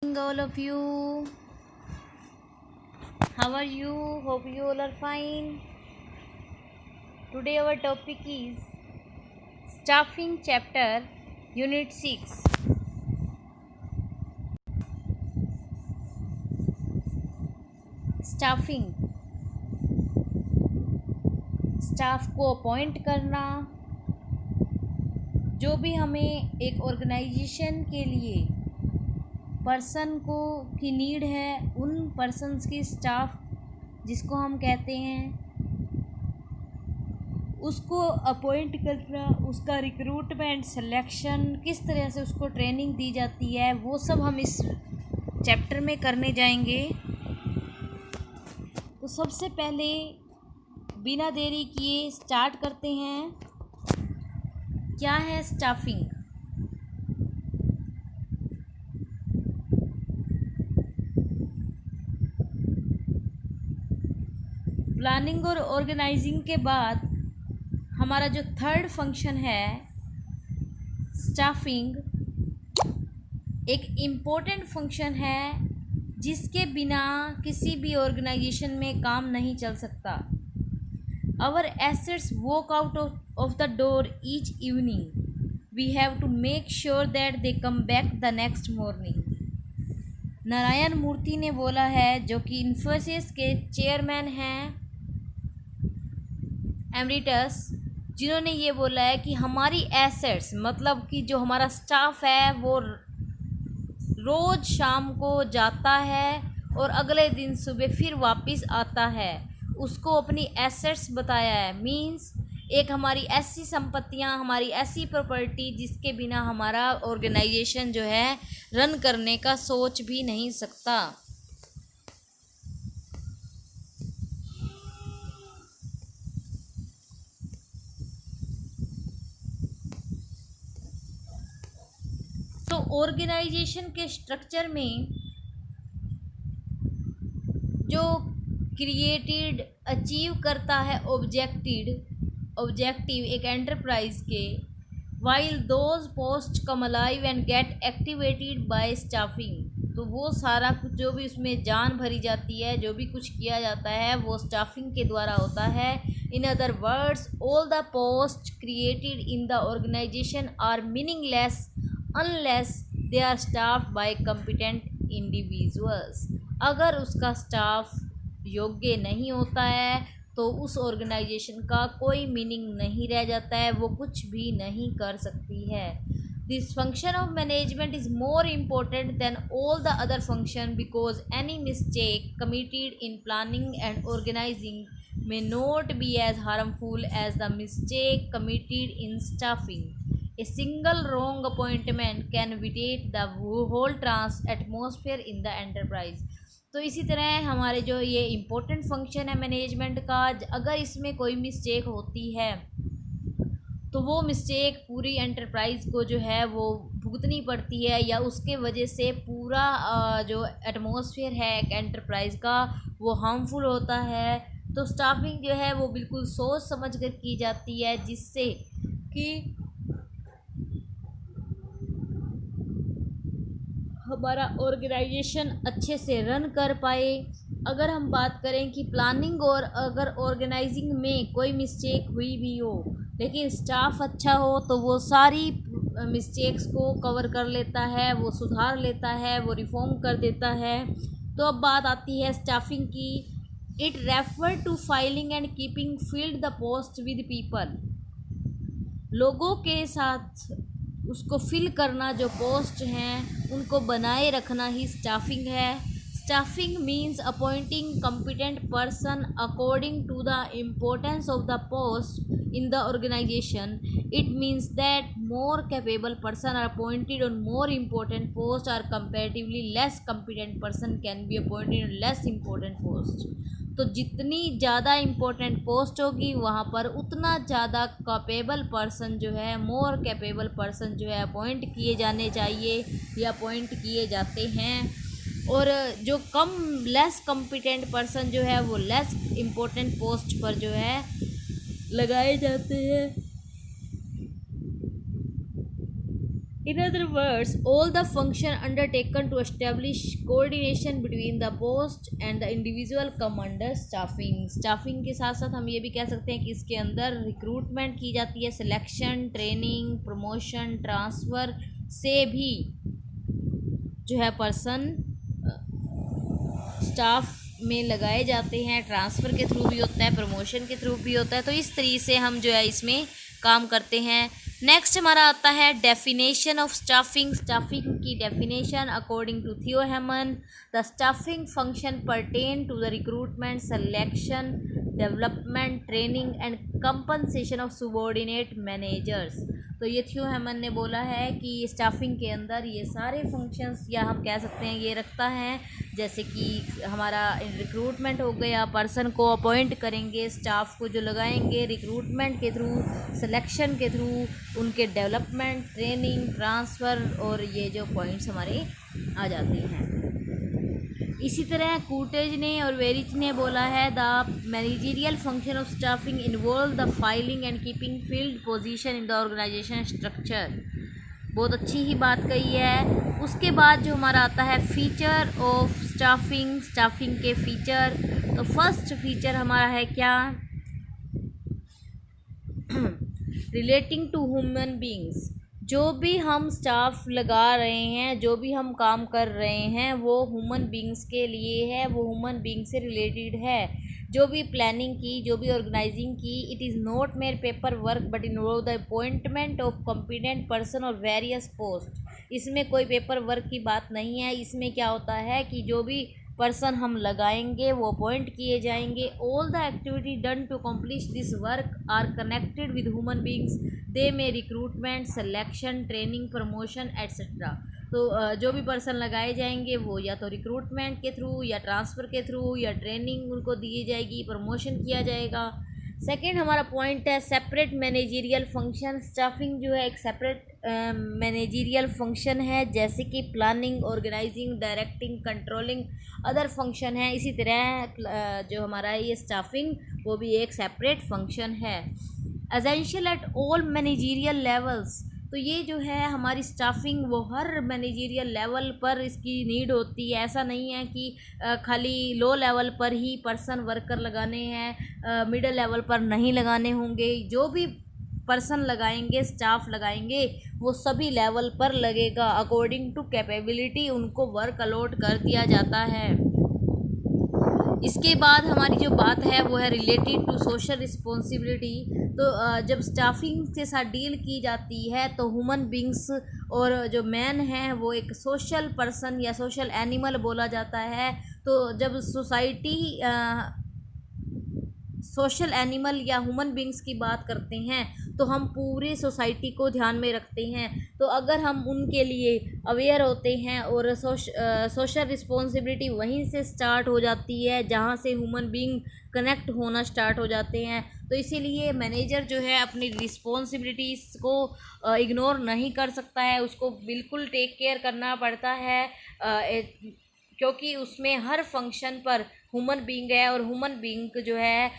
All of you, how are you? Hope you all are fine. Today our topic is Staffing chapter unit 6. Staffing, staff को appoint करना। जो भी हमें एक organisation के लिए पर्सन को की नीड है, उन पर्सन्स की स्टाफ जिसको हम कहते हैं, उसको अपॉइंट करना, उसका रिक्रूटमेंट, सिलेक्शन, किस तरह से उसको ट्रेनिंग दी जाती है, वो सब हम इस चैप्टर में करने जाएंगे। तो सबसे पहले बिना देरी किए स्टार्ट करते हैं। क्या है स्टाफिंग? प्लानिंग और ऑर्गेनाइजिंग के बाद हमारा जो थर्ड फंक्शन है स्टाफिंग, एक इम्पोर्टेंट फंक्शन है जिसके बिना किसी भी ऑर्गेनाइजेशन में काम नहीं चल सकता। Our assets walk out of the door each evening, we have to make sure that they come back the next morning. Narayana Murthy ने बोला है, जो कि इन्फोसिस के चेयरमैन हैं एमरिटस, जिन्होंने ये बोला है कि हमारी एसेट्स मतलब कि जो हमारा स्टाफ है वो रोज़ शाम को जाता है और अगले दिन सुबह फिर वापस आता है। उसको अपनी एसेट्स बताया है, मींस एक हमारी ऐसी संपत्तियां, हमारी ऐसी प्रॉपर्टी जिसके बिना हमारा ऑर्गेनाइजेशन जो है रन करने का सोच भी नहीं सकता। तो ऑर्गेनाइजेशन के स्ट्रक्चर में जो क्रिएटेड अचीव करता है ऑब्जेक्टिव एक एंटरप्राइज के, while those post come alive and gate activated by staffing. तो वो सारा कुछ जो भी उसमें जान भरी जाती है, जो भी कुछ किया जाता है, वो स्टाफिंग के द्वारा होता है। In other words, all the post created in the organisation are meaningless unless they are staffed by competent individuals. अगर उसका स्टाफ योग्य नहीं होता है तो उस ऑर्गेनाइजेशन का कोई मीनिंग नहीं रह जाता है, वो कुछ भी नहीं कर सकती है। This function of management is more important than all the other function because any mistake committed in planning and organising may not be as harmful as the mistake committed in staffing. A single wrong appointment can vitiate the whole atmosphere in the enterprise. तो इसी तरह हमारे जो ये important function है management का, अगर इसमें कोई मिस्टेक होती है तो वो मिस्टेक पूरी एंटरप्राइज को जो है वो भुगतनी पड़ती है, या उसके वजह से पूरा जो एटमॉस्फेयर है एक एंटरप्राइज का वो हार्मफुल होता है। तो स्टाफिंग जो है वो बिल्कुल सोच समझ कर की जाती है, जिससे कि हमारा ऑर्गेनाइजेशन अच्छे से रन कर पाए। अगर हम बात करें कि प्लानिंग और अगर ऑर्गेनाइजिंग में कोई मिस्टेक हुई भी हो लेकिन स्टाफ अच्छा हो तो वो सारी मिस्टेक्स को कवर कर लेता है, वो सुधार लेता है, वो रिफॉर्म कर देता है। तो अब बात आती है स्टाफिंग की। It refer to filling and keeping filled the post with people. लोगों के साथ उसको फिल करना, जो पोस्ट हैं उनको बनाए रखना ही स्टाफिंग है। Staffing means appointing competent person according to the importance of the post in the organization. It means that more capable person are appointed on more important post, or comparatively less competent person can be appointed on less important post. तो जितनी ज़्यादा important post होगी वहाँ पर उतना ज़्यादा capable person जो है, मोर कैपेबल पर्सन जो है अपॉइंट किए जाने चाहिए या अपॉइंट किए जाते हैं। और जो लेस कॉम्पिटेंट पर्सन जो है वो लेस इम्पोर्टेंट पोस्ट पर जो है लगाए जाते हैं। In other words, all the function undertaken to establish coordination between the post and the individual come under staffing. Staffing के साथ साथ हम ये भी कह सकते हैं कि इसके अंदर रिक्रूटमेंट की जाती है, सिलेक्शन, ट्रेनिंग, प्रमोशन, ट्रांसफ़र से भी जो है पर्सन स्टाफ में लगाए जाते हैं, ट्रांसफ़र के थ्रू भी होता है, प्रमोशन के थ्रू भी होता है। तो इस तरीके से हम जो है इसमें काम करते हैं। नेक्स्ट हमारा आता है डेफिनेशन ऑफ स्टाफिंग। स्टाफिंग की definition according to Theo Haimann, the staffing function pertain to the recruitment, selection, development, training and compensation of subordinate managers. तो ये थियो हेमन ने बोला है कि स्टाफिंग के अंदर ये सारे फंक्शंस या हम कह सकते हैं ये रखता है, जैसे कि हमारा रिक्रूटमेंट हो गया, पर्सन को अपॉइंट करेंगे, स्टाफ को जो लगाएंगे रिक्रूटमेंट के थ्रू, सिलेक्शन के थ्रू, उनके डेवलपमेंट, ट्रेनिंग, ट्रांसफ़र और ये जो पॉइंट्स हमारे आ जाते हैं। इसी तरह कूटेज ने और वेरिच ने बोला है the managerial function of staffing involve the filling and keeping filled position in the organisation structure. बहुत अच्छी ही बात कही है। उसके बाद जो हमारा आता है फीचर ऑफ स्टाफिंग, स्टाफिंग के फीचर। तो फर्स्ट फीचर हमारा है क्या, रिलेटिंग टू ह्यूमन बींग्स। जो भी हम स्टाफ लगा रहे हैं, जो भी हम काम कर रहे हैं, वो ह्यूमन बींग्स के लिए है, वो ह्यूमन बींग से रिलेटेड है। जो भी प्लानिंग की, जो भी ऑर्गेनाइजिंग की, it is not mayor paper work but involve the appointment of competent person और वेरियस पोस्ट। इसमें कोई पेपर वर्क की बात नहीं है। इसमें क्या होता है कि जो भी पर्सन हम लगाएंगे वो अपॉइंट किए जाएंगे। All the activity done to accomplish this work are connected with human beings, they में recruitment, selection, training, promotion etcetera. तो जो भी पर्सन लगाए जाएंगे वो या तो रिक्रूटमेंट के थ्रू या ट्रांसफ़र के थ्रू या ट्रेनिंग उनको दी जाएगी, प्रमोशन किया जाएगा। सेकेंड हमारा पॉइंट है सेपरेट मैनेजरियल फंक्शन। स्टाफिंग जो है एक सेपरेट मैनेजरियल फंक्शन है, जैसे कि planning, organising, directing, controlling other function है। इसी तरह जो हमारा ये स्टाफिंग वो भी एक सेपरेट फंक्शन है। Essential at all managerial levels. तो ये जो है हमारी स्टाफिंग वो हर मैनेजरियल लेवल पर इसकी नीड होती है। ऐसा नहीं है कि खाली लो लेवल पर ही पर्सन वर्कर लगाने हैं, मिडिल लेवल पर नहीं लगाने होंगे। जो भी पर्सन लगाएंगे, स्टाफ लगाएंगे, वो सभी लेवल पर लगेगा। अकॉर्डिंग टू कैपेबिलिटी उनको वर्क अलॉट कर दिया जाता है। इसके बाद हमारी जो बात है वो है रिलेटेड टू सोशल रिस्पॉन्सिबिलिटी। तो जब स्टाफिंग के साथ डील की जाती है तो ह्यूमन बींग्स और जो मैन हैं वो एक सोशल पर्सन या सोशल एनिमल बोला जाता है। तो जब सोसाइटी सोशल एनिमल या ह्यूमन बींग्स की बात करते हैं तो हम पूरे सोसाइटी को ध्यान में रखते हैं। तो अगर हम उनके लिए अवेयर होते हैं और सोशल रिस्पॉन्सिबिलिटी वहीं से स्टार्ट हो जाती है जहाँ से ह्यूमन बींग कनेक्ट होना स्टार्ट हो जाते हैं। तो इसीलिए मैनेजर जो है अपनी रिस्पॉन्सिबिलिटीज़ को इग्नोर नहीं कर सकता है, उसको बिल्कुल टेक केयर करना पड़ता है, क्योंकि उसमें हर फंक्शन पर ह्यूमन बींग है और ह्यूमन बींग जो है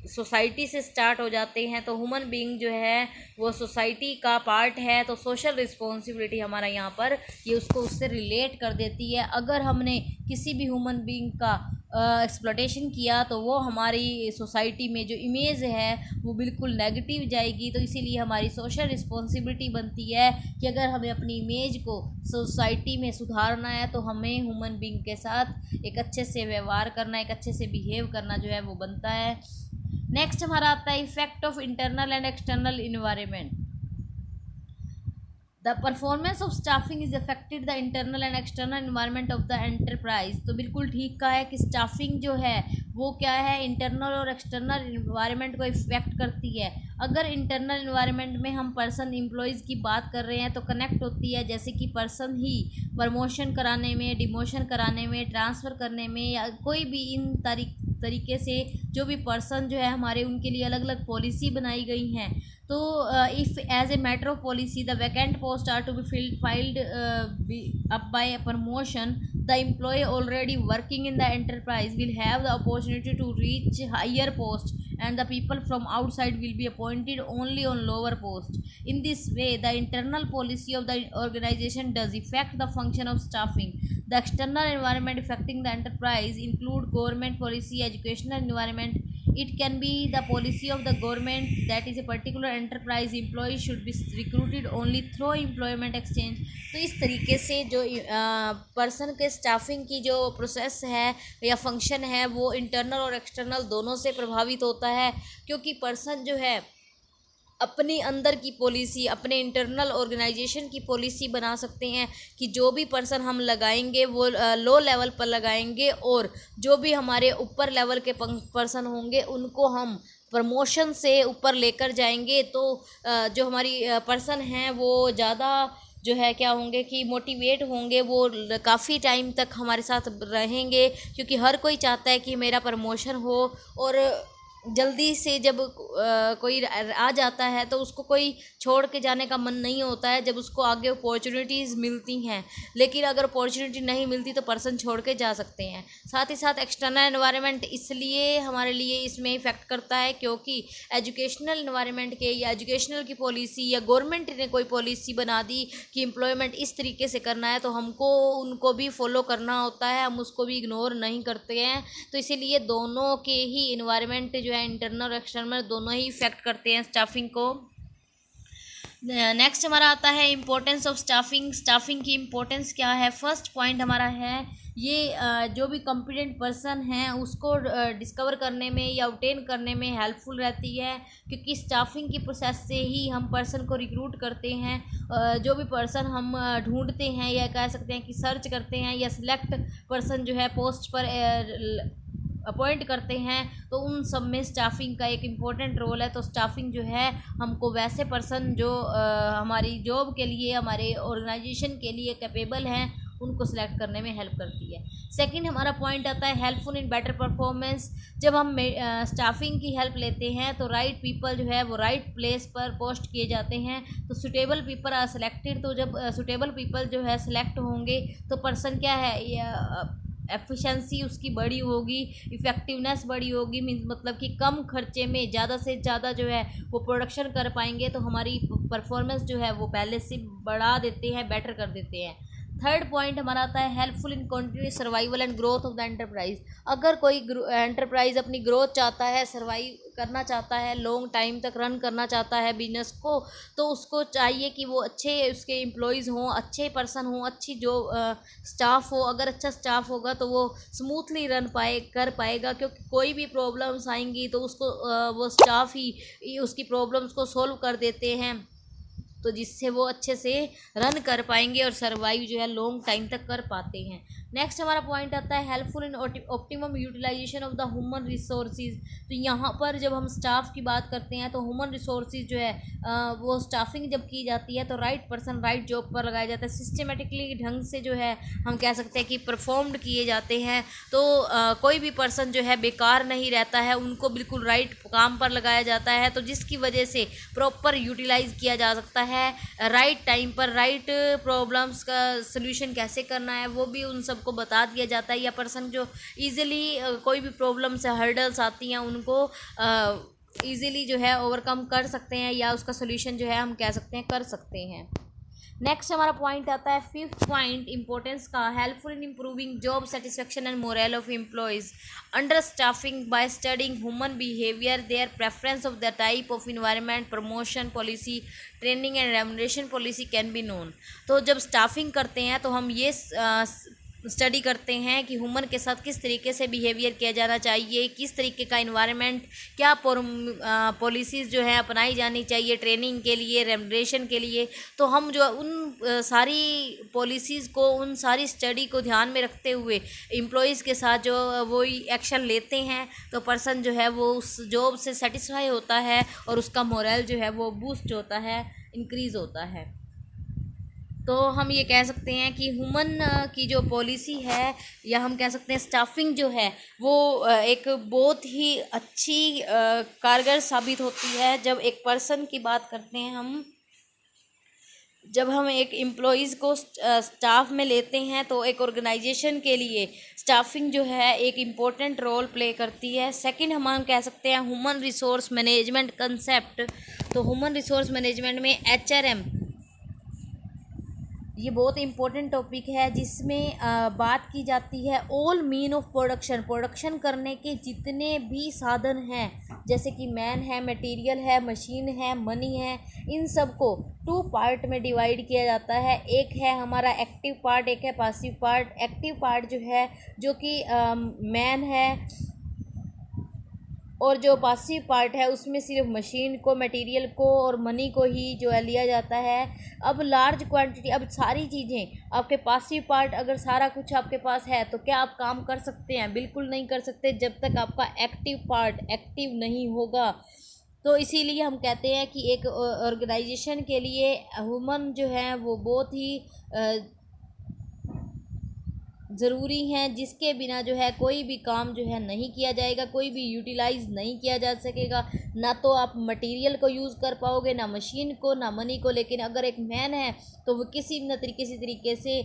सोसाइटी से स्टार्ट हो जाते हैं। तो ह्यूमन बींग जो है वो सोसाइटी का पार्ट है। तो सोशल रिस्पॉन्सिबिलिटी हमारा यहाँ पर ये उसको उससे रिलेट कर देती है। अगर हमने किसी भी ह्यूमन बींग का एक्सप्लॉटेशन किया तो वो हमारी सोसाइटी में जो इमेज है वो बिल्कुल नेगेटिव जाएगी। तो इसीलिए हमारी सोशल रिस्पॉन्सिबिलिटी बनती है कि अगर हमें अपनी इमेज को सोसाइटी में सुधारना है तो हमें ह्यूमन बींग के साथ एक अच्छे से व्यवहार करना, एक अच्छे से बिहेव करना जो है वो बनता है। नेक्स्ट हमारा आता है effect of internal and external environment. The performance of staffing is affected the internal and external environment of the enterprise. तो बिल्कुल ठीक कहा है कि स्टाफिंग जो है वो क्या है, इंटरनल और एक्सटर्नल इन्वायरमेंट को इफेक्ट करती है। अगर इंटरनल इन्वायरमेंट में हम पर्सन एम्प्लॉयज़ की बात कर रहे हैं तो कनेक्ट होती है, जैसे कि पर्सन ही प्रमोशन कराने में, डिमोशन कराने में, ट्रांसफ़र करने में या कोई भी इन तरीके से जो भी पर्सन जो है हमारे उनके लिए अलग अलग पॉलिसी बनाई गई हैं। तो if as a matter of policy the vacant post are to be filled up by promotion, the employee already working in the enterprise will have the opportunity to reach higher post and the people from outside will be appointed only on lower posts. In this way, the internal policy of the organization does affect the function of staffing. The external environment affecting the enterprise include government policy, educational environment. It can be the policy of the government that is a particular enterprise employee should be recruited only through employment exchange. तो इस तरीके से जो person के staffing की जो process है या फंक्शन है वो इंटरनल और एक्सटर्नल दोनों से प्रभावित होता है, क्योंकि पर्सन जो है अपनी अंदर की पॉलिसी, अपने इंटरनल ऑर्गेनाइजेशन की पॉलिसी बना सकते हैं कि जो भी पर्सन हम लगाएंगे वो लो लेवल पर लगाएंगे, और जो भी हमारे ऊपर लेवल के पर्सन होंगे उनको हम प्रमोशन से ऊपर लेकर जाएंगे। तो जो हमारी पर्सन हैं वो ज़्यादा जो है क्या होंगे कि मोटिवेट होंगे, वो काफ़ी टाइम तक हमारे साथ रहेंगे, क्योंकि हर कोई चाहता है कि मेरा प्रमोशन हो। और जल्दी से जब कोई आ जाता है तो उसको कोई छोड़ के जाने का मन नहीं होता है जब उसको आगे अपॉर्चुनिटीज़ मिलती हैं। लेकिन अगर अपॉर्चुनिटी नहीं मिलती तो पर्सन छोड़ के जा सकते हैं। साथ ही साथ एक्सटर्नल एनवायरनमेंट इसलिए हमारे लिए इसमें इफ़ेक्ट करता है क्योंकि एजुकेशनल एनवायरनमेंट के या एजुकेशनल की पॉलिसी या गवर्नमेंट ने कोई पॉलिसी बना दी कि एम्प्लॉयमेंट इस तरीके से करना है, तो हमको उनको भी फॉलो करना होता है, हम उसको भी इग्नोर नहीं करते हैं। तो इसीलिए दोनों के ही इन्वायरमेंट जो है इंटरनल और एक्सटर्नल दोनों ही इफेक्ट करते हैं स्टाफिंग को। नेक्स्ट हमारा आता है इम्पोर्टेंस ऑफ स्टाफिंग। स्टाफिंग की इम्पोर्टेंस क्या है? फर्स्ट पॉइंट हमारा है ये जो भी कॉम्पिटेंट पर्सन हैं उसको डिस्कवर करने में या ऑब्टेन करने में हेल्पफुल रहती है, क्योंकि स्टाफिंग की प्रोसेस से ही हम पर्सन को रिक्रूट करते हैं। जो भी पर्सन हम ढूंढते हैं या कह सकते हैं कि सर्च करते हैं या सिलेक्ट पर्सन जो है पोस्ट पर अपॉइंट करते हैं, तो उन सब में स्टाफिंग का एक इम्पोर्टेंट रोल है। तो स्टाफिंग जो है हमको वैसे पर्सन जो हमारी जॉब के लिए, हमारे ऑर्गेनाइजेशन के लिए कैपेबल हैं, उनको सिलेक्ट करने में हेल्प करती है। सेकंड हमारा पॉइंट आता है हेल्पफुल इन बेटर परफॉर्मेंस। जब हम स्टाफिंग की हेल्प लेते हैं तो राइट पीपल जो है वो राइट प्लेस पर पोस्ट किए जाते हैं, तो सुटेबल पीपल आर सिलेक्टेड। तो जब सुटेबल पीपल जो है सिलेक्ट होंगे तो पर्सन क्या है, एफिशिएंसी उसकी बड़ी होगी, इफ़ेक्टिवनेस बड़ी होगी, मीन्स मतलब कि कम खर्चे में ज़्यादा से ज़्यादा जो है वो प्रोडक्शन कर पाएंगे, तो हमारी परफॉर्मेंस जो है वो पहले से बढ़ा देते हैं, बेटर कर देते हैं। थर्ड पॉइंट हमारा आता है helpful in continuous survival and growth of the enterprise. अगर कोई एंटरप्राइज अपनी ग्रोथ चाहता है, सर्वाइव करना चाहता है, लॉन्ग टाइम तक रन करना चाहता है बिजनेस को, तो उसको चाहिए कि वो अच्छे उसके एम्प्लॉयज़ हों, अच्छे पर्सन हों, अच्छी जो स्टाफ हो। अगर अच्छा स्टाफ होगा तो वो स्मूथली रन कर पाएगा, क्योंकि कोई भी प्रॉब्लम्स आएंगी तो उसको वो स्टाफ ही उसकी प्रॉब्लम्स को सॉल्व कर देते हैं, तो जिससे वो अच्छे से रन कर पाएंगे और सर्वाइव जो है लॉन्ग टाइम तक कर पाते हैं। नेक्स्ट हमारा पॉइंट आता है helpful in optimum utilisation of the human resources. तो यहाँ पर जब हम स्टाफ की बात करते हैं तो ह्यूमन रिसोर्सेज जो है वो स्टाफिंग जब की जाती है तो राइट पर्सन राइट जॉब पर लगाया जाता है, सिस्टमेटिकली ढंग से जो है हम कह सकते हैं कि परफॉर्म्ड किए जाते हैं। तो कोई भी पर्सन जो है बेकार नहीं रहता है, उनको बिल्कुल राइट काम पर लगाया जाता है, तो जिसकी वजह से प्रॉपर यूटिलाइज किया जा सकता है। राइट टाइम पर राइट प्रॉब्लम्स का सल्यूशन कैसे करना है वो भी उन सबको बता दिया जाता है, या पर्सन जो इजीली कोई भी प्रॉब्लम से हर्डल्स आती हैं उनको इजीली जो है ओवरकम कर सकते हैं, या उसका सल्यूशन जो है हम कह सकते हैं कर सकते हैं। नेक्स्ट हमारा पॉइंट आता है फिफ्थ पॉइंट इंपॉर्टेंस का, helpful in improving job satisfaction and morale of employees. Under staffing by studying human behaviour, their preference of the type of environment, promotion policy, training and remuneration policy can be known. तो जब staffing करते हैं तो हम ये study करते हैं कि ह्यूमन के साथ किस तरीके से बिहेवियर किया जाना चाहिए, किस तरीके का इन्वायरमेंट, क्या पॉलिसीज़ जो है अपनाई जानी चाहिए ट्रेनिंग के लिए, रेमुनरेशन के लिए। तो हम जो उन सारी पॉलिसीज़ को, उन सारी स्टडी को ध्यान में रखते हुए एम्प्लॉयज़ के साथ जो वो एक्शन लेते हैं, तो पर्सन जो है वो उस जॉब से सेटिस्फाई होता है और उसका मोरल जो है वो बूस्ट होता है, इंक्रीज़ होता है। तो हम ये कह सकते हैं कि ह्यूमन की जो पॉलिसी है, या हम कह सकते हैं स्टाफिंग जो है वो एक बहुत ही अच्छी कारगर साबित होती है। जब एक पर्सन की बात करते हैं हम, जब हम एक एम्प्लॉइज़ को स्टाफ में लेते हैं तो एक ऑर्गेनाइजेशन के लिए स्टाफिंग जो है एक इम्पोर्टेंट रोल प्ले करती है। सेकंड हम कह सकते हैं ह्यूमन रिसोर्स मैनेजमेंट कंसेप्ट। तो ह्यूमन रिसोर्स मैनेजमेंट में एचआरएम ये बहुत इम्पोर्टेंट टॉपिक है, जिसमें बात की जाती है ऑल मीन ऑफ प्रोडक्शन करने के जितने भी साधन हैं, जैसे कि मैन है, मटेरियल है, मशीन है, मनी है, इन सब को टू पार्ट में डिवाइड किया जाता है। एक है हमारा एक्टिव पार्ट, एक है पासिव पार्ट। एक्टिव पार्ट जो है जो कि मैन है, और जो पासिव पार्ट है उसमें सिर्फ मशीन को, मटेरियल को और मनी को ही जो है लिया जाता है। अब लार्ज क्वांटिटी, अब सारी चीज़ें आपके पासिव पार्ट, अगर सारा कुछ आपके पास है तो क्या आप काम कर सकते हैं? बिल्कुल नहीं कर सकते जब तक आपका एक्टिव पार्ट एक्टिव नहीं होगा। तो इसीलिए हम कहते हैं कि एक ऑर्गेनाइजेशन के लिए ह्यूमन जो है वो बहुत ही ज़रूरी हैं, जिसके बिना जो है कोई भी काम जो है नहीं किया जाएगा, कोई भी यूटिलाइज़ नहीं किया जा सकेगा। ना तो आप मटेरियल को यूज़ कर पाओगे, ना मशीन को, ना मनी को। लेकिन अगर एक मैन है तो वो किसी न तरीके से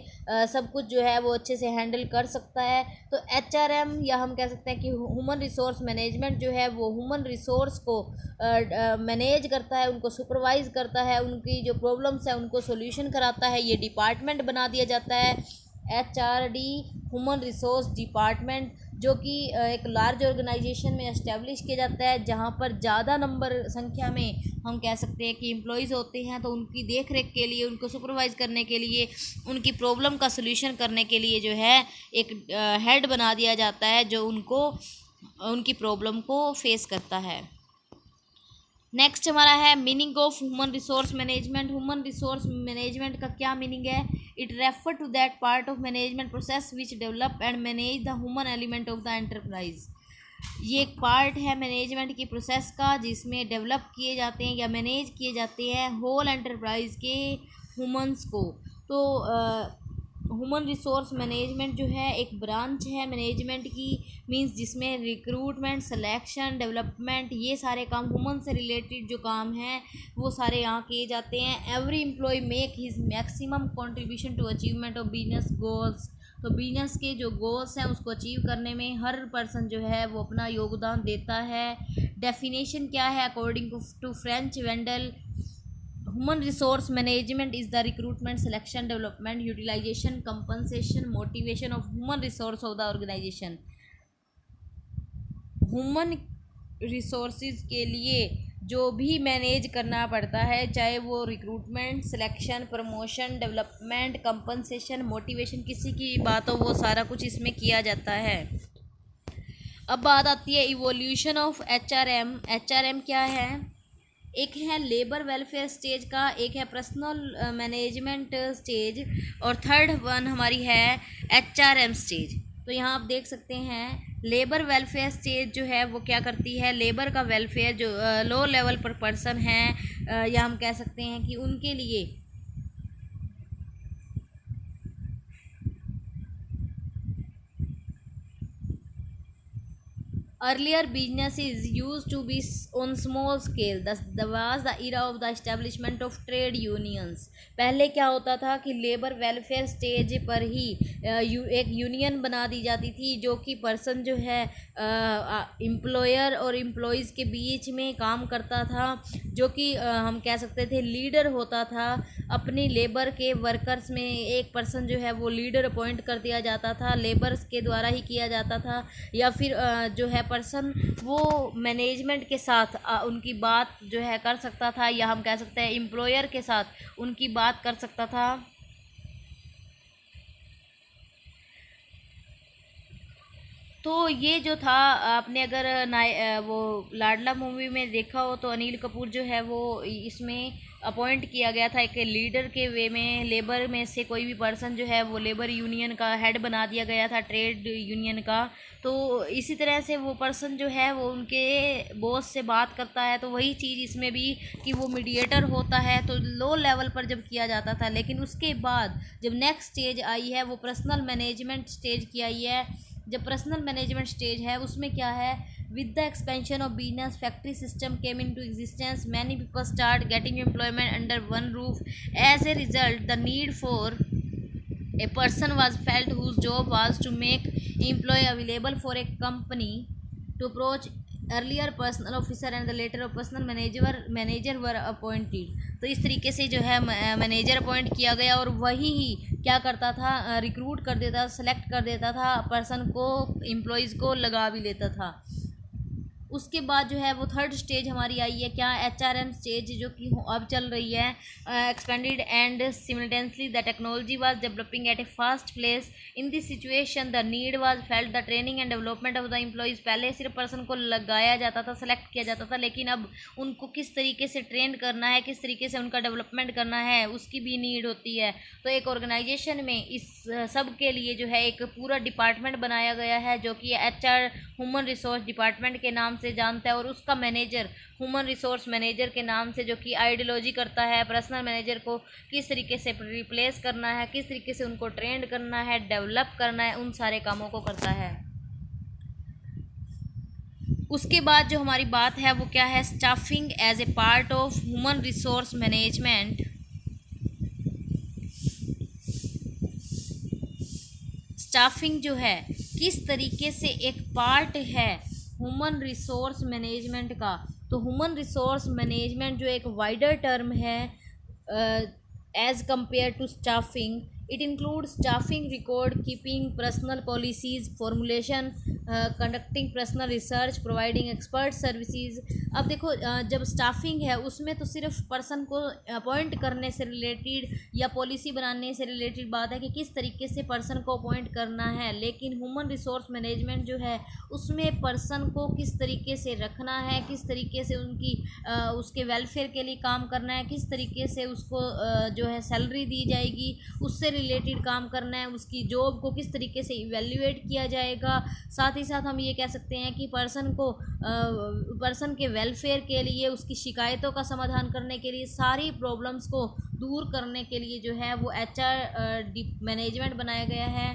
सब कुछ जो है वो अच्छे से हैंडल कर सकता है। तो एचआरएम, या हम कह सकते हैं कि ह्यूमन रिसोर्स मैनेजमेंट जो है वो ह्यूमन रिसोर्स को मैनेज करता है, उनको सुपरवाइज़ करता है, उनकी जो प्रॉब्लम्स है उनको सोल्यूशन कराता है। ये डिपार्टमेंट बना दिया जाता है HRD, ह्यूमन रिसोर्स डिपार्टमेंट, जो कि एक लार्ज ऑर्गेनाइजेशन में इस्टेब्लिश किया जाता है, जहाँ पर ज़्यादा नंबर संख्या में हम कह सकते हैं कि एम्प्लॉइज़ होते हैं। तो उनकी देख रेख के लिए, उनको सुपरवाइज़ करने के लिए, उनकी प्रॉब्लम का सलूशन करने के लिए जो है एक हेड बना दिया जाता है, जो उनको उनकी प्रॉब्लम को फेस करता है। नेक्स्ट हमारा है meaning of human resource management. Human resource management का क्या मीनिंग है? It refer to that part of management process which develop and manage the human element of the enterprise. ये एक पार्ट है मैनेजमेंट की प्रोसेस का, जिसमें डेवलप किए जाते हैं या मैनेज किए जाते हैं होल एंटरप्राइज के ह्यूमंस को। तो ह्यूमन रिसोर्स मैनेजमेंट जो है एक ब्रांच है मैनेजमेंट की, मींस जिसमें रिक्रूटमेंट, सिलेक्शन, डेवलपमेंट, ये सारे काम ह्यूमन से रिलेटेड जो काम हैं वो सारे यहाँ किए जाते हैं। Every employee make his maximum contribution to achievement of business goals. तो बिजनेस के जो गोल्स हैं उसको अचीव करने में हर पर्सन जो है वो अपना योगदान देता है। डेफिनेशन क्या है according to French Wendell? Human resource management is the recruitment, selection, development, utilisation, compensation, motivation of human resource of the organisation. Human resources के लिए जो भी मैनेज करना पड़ता है, चाहे वो recruitment, selection, promotion, development, compensation, motivation, किसी की बात हो, वो सारा कुछ इसमें किया जाता है। अब बात आती है इवोल्यूशन ऑफ HRM। HRM क्या है? एक है लेबर वेलफेयर स्टेज का, एक है पर्सनल मैनेजमेंट स्टेज, और थर्ड वन हमारी है HRM स्टेज। तो यहाँ आप देख सकते हैं लेबर वेलफेयर स्टेज जो है वो क्या करती है, लेबर का वेलफेयर जो लो लेवल पर पर्सन है, या हम कह सकते हैं कि उनके लिए earlier businesses used to be on small scale. Thus was the era of the establishment of trade unions. पहले क्या होता था कि लेबर वेलफेयर स्टेज पर ही एक यूनियन बना दी जाती थी, जो कि पर्सन जो है एम्प्लॉयर और एम्प्लॉयज़ के बीच में काम करता था, जो कि हम कह सकते थे लीडर होता था। अपनी लेबर के वर्कर्स में एक पर्सन जो है वो लीडर अपॉइंट कर दिया जाता था, लेबर्स के द्वारा ही किया जाता था, या फिर जो है पर्सन वो मैनेजमेंट के साथ उनकी बात जो है कर सकता था, या हम कह सकते हैं एम्प्लॉयर के साथ उनकी बात कर सकता था। तो ये जो था, आपने अगर वो लाडला मूवी में देखा हो तो अनिल कपूर जो है वो इसमें अपॉइंट किया गया था एक लीडर के वे में। लेबर में से कोई भी पर्सन जो है वो लेबर यूनियन का हेड बना दिया गया था, ट्रेड यूनियन का। तो इसी तरह से वो पर्सन जो है वो उनके बॉस से बात करता है। तो वही चीज़ इसमें भी कि वो मीडिएटर होता है, तो लो लेवल पर जब किया जाता था। लेकिन उसके बाद जब नेक्स्ट स्टेज आई है वो पर्सनल मैनेजमेंट स्टेज की आई है। जब पर्सनल मैनेजमेंट स्टेज है उसमें क्या है, with the expansion of business, factory system came into existence. Many people start getting employment under one roof. As a result, the need for a person was felt whose job was to make employee available for a company to approach. Earlier personal officer and the later personal manager were appointed. तो इस तरीके से जो है manager appoint किया गया और वही ही क्या करता था, रिक्रूट कर देता, सेलेक्ट कर देता था पर्सन को, एम्प्लॉयज़ को लगा भी लेता था। उसके बाद जो है वो थर्ड स्टेज हमारी आई है क्या, HRM स्टेज, जो कि अब चल रही है। Expanded and simultaneously the technology was developing at a fast place. In this situation the need was felt the training and development of the employees. पहले सिर्फ पर्सन को लगाया जाता था, सेलेक्ट किया जाता था, लेकिन अब उनको किस तरीके से ट्रेन करना है, किस तरीके से उनका डेवलपमेंट करना है, उसकी भी नीड होती है। तो एक ऑर्गेनाइजेशन में इस सब के लिए जो है एक पूरा डिपार्टमेंट बनाया गया है, जो कि HR ह्यूमन रिसोर्स डिपार्टमेंट के नाम से जानता है, और उसका मैनेजर ह्यूमन रिसोर्स मैनेजर के नाम से, जो कि आइडियोलॉजी करता है पर्सनल मैनेजर को किस तरीके से रिप्लेस करना है, किस तरीके से उनको ट्रेंड करना है, डेवलप करना है, उन सारे कामों को करता है। उसके बाद जो हमारी बात है वो क्या है, staffing as a part of human resource management. Staffing जो है किस तरीके से एक पार्ट है ह्यूमन रिसोर्स मैनेजमेंट का। तो ह्यूमन रिसोर्स मैनेजमेंट जो एक वाइडर टर्म है as compare to staffing. It include staffing, record keeping, personnel policies formulation, conducting personnel research, providing expert services. अब देखो जब स्टाफिंग है उसमें तो सिर्फ पर्सन को अपॉइंट करने से रिलेटेड या पॉलिसी बनाने से रिलेटेड बात है कि किस तरीके से पर्सन को अपॉइंट करना है, लेकिन ह्यूमन रिसोर्स मैनेजमेंट जो है उसमें पर्सन को किस तरीके से रखना है, किस तरीके से उनकी उसके वेलफेयर के लिए काम करना है, किस तरीके से उसको जो है सैलरी दी जाएगी, उससे रिलेटेड काम करना है, उसकी जॉब को किस तरीके से इवेल्युएट किया जाएगा। साथ ही साथ हम ये कह सकते हैं कि पर्सन के वेलफेयर के लिए, उसकी शिकायतों का समाधान करने के लिए, सारी प्रॉब्लम्स को दूर करने के लिए जो है वो HR मैनेजमेंट बनाया गया है।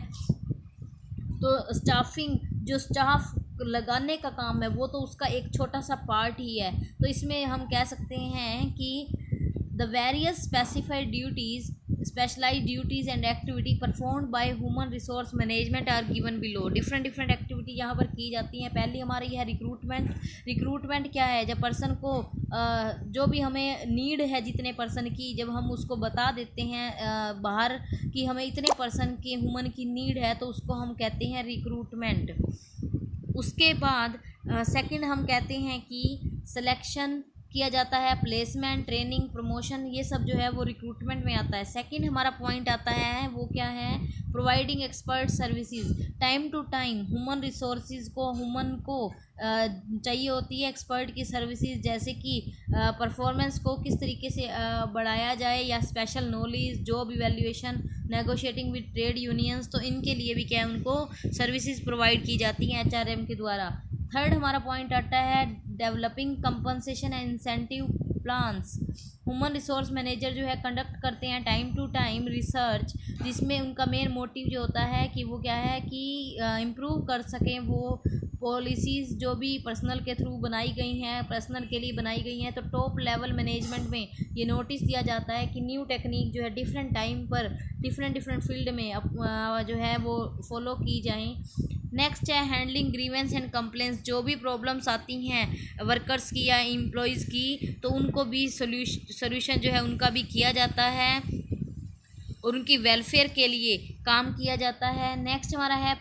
तो स्टाफिंग, जो स्टाफ लगाने का काम है वो तो उसका एक छोटा सा पार्ट ही है। तो इसमें हम कह सकते हैं कि the various specified duties, specialised duties and activity performed by human resource management are given below. Different activity यहाँ पर की जाती हैं। पहली हमारी है रिक्रूटमेंट। रिक्रूटमेंट क्या है, जब पर्सन को जो भी हमें नीड है जितने पर्सन की, जब हम उसको बता देते हैं बाहर कि हमें इतने पर्सन की ह्यूमन की नीड है, तो उसको हम कहते हैं रिक्रूटमेंट। उसके बाद सेकंड हम कहते हैं कि सिलेक्शन किया जाता है, प्लेसमेंट, ट्रेनिंग, प्रमोशन, ये सब जो है वो रिक्रूटमेंट में आता है। सेकंड हमारा पॉइंट आता है वो क्या है, providing expert services. Time to time human resources को, ह्यूमन को चाहिए होती है एक्सपर्ट की सर्विसेज, जैसे कि परफॉर्मेंस को किस तरीके से बढ़ाया जाए, या special knowledge, job evaluation, negotiating with trade unions. तो इनके लिए भी क्या है, उनको सर्विसेज प्रोवाइड की जाती हैं HRM के द्वारा। थर्ड हमारा पॉइंट आता है developing compensation and incentive plans. Human resource manager जो है कंडक्ट करते हैं टाइम टू टाइम रिसर्च, जिसमें उनका मेन मोटिव जो होता है कि वो क्या है कि इम्प्रूव कर सकें वो पॉलिसीज़ जो भी पर्सनल के थ्रू बनाई गई हैं, पर्सनल के लिए बनाई गई हैं। तो टॉप लेवल मैनेजमेंट में ये नोटिस दिया जाता है कि न्यू टेक्निक जो है डिफरेंट टाइम पर डिफरेंट फील्ड में जो है वो फॉलो की जाएँ। नेक्स्ट है हैंडलिंग ग्रीवेंस एंड कंप्लेंट्स। जो भी प्रॉब्लम्स आती हैं वर्कर्स की या एम्प्लॉयज़ की, तो उनको भी सोल्यूशन जो है उनका भी किया जाता है और उनकी वेलफेयर के लिए काम किया जाता है। नेक्स्ट हमारा है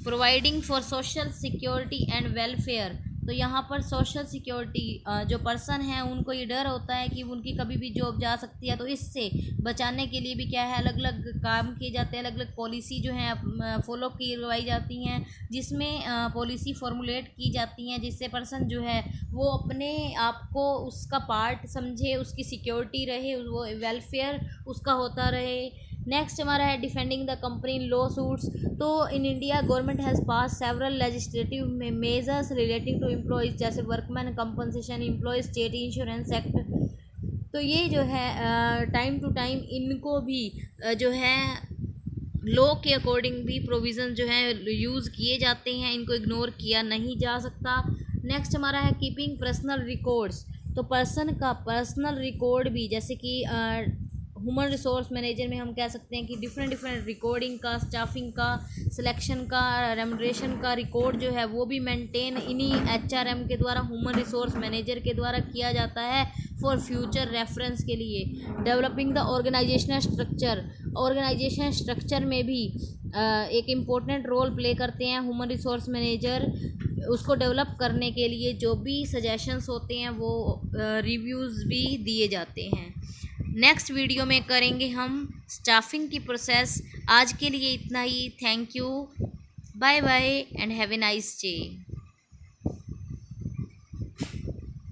providing for social security and welfare. तो यहाँ पर सोशल सिक्योरिटी, जो पर्सन है उनको ये डर होता है कि उनकी कभी भी जॉब जा सकती है, तो इससे बचाने के लिए भी क्या है, अलग अलग काम किए जाते हैं, अलग अलग पॉलिसी जो है फॉलो करवाई जाती हैं, जिसमें पॉलिसी फॉर्मुलेट की जाती हैं, जिससे पर्सन जो है वो अपने आप को उसका पार्ट समझे, उसकी सिक्योरिटी रहे, वो वेलफेयर उसका होता रहे। नेक्स्ट हमारा है defending the company in lawsuits. तो in India government has pass several legislative measures relating to employees, जैसे workman compensation, employee state insurance act. तो ये जो है टाइम टू टाइम इनको भी जो है लॉ के अकॉर्डिंग भी प्रोविज़न जो है यूज़ किए जाते हैं, इनको इग्नोर किया नहीं जा सकता। नेक्स्ट हमारा है कीपिंग पर्सनल रिकॉर्ड्स। तो पर्सन का पर्सनल रिकॉर्ड भी, जैसे कि ह्यूमन रिसोर्स मैनेजर में हम कह सकते हैं कि डिफरेंट रिकॉर्डिंग का, स्टाफिंग का, सिलेक्शन का, रेमुनरेशन का रिकॉर्ड जो है वो भी मेंटेन इन्हीं HRM के द्वारा, ह्यूमन रिसोर्स मैनेजर के द्वारा किया जाता है फॉर फ्यूचर रेफरेंस के लिए। Developing the organisational structure, organisation structure में भी एक इम्पोर्टेंट रोल प्ले करते हैं ह्यूमन रिसोर्स मैनेजर। उसको डेवलप करने के लिए जो भी सजेशंस होते हैं वो रिव्यूज़ भी दिए जाते हैं। नेक्स्ट वीडियो में करेंगे हम स्टाफिंग की प्रोसेस। आज के लिए इतना ही। Thank you, bye bye and have a nice day.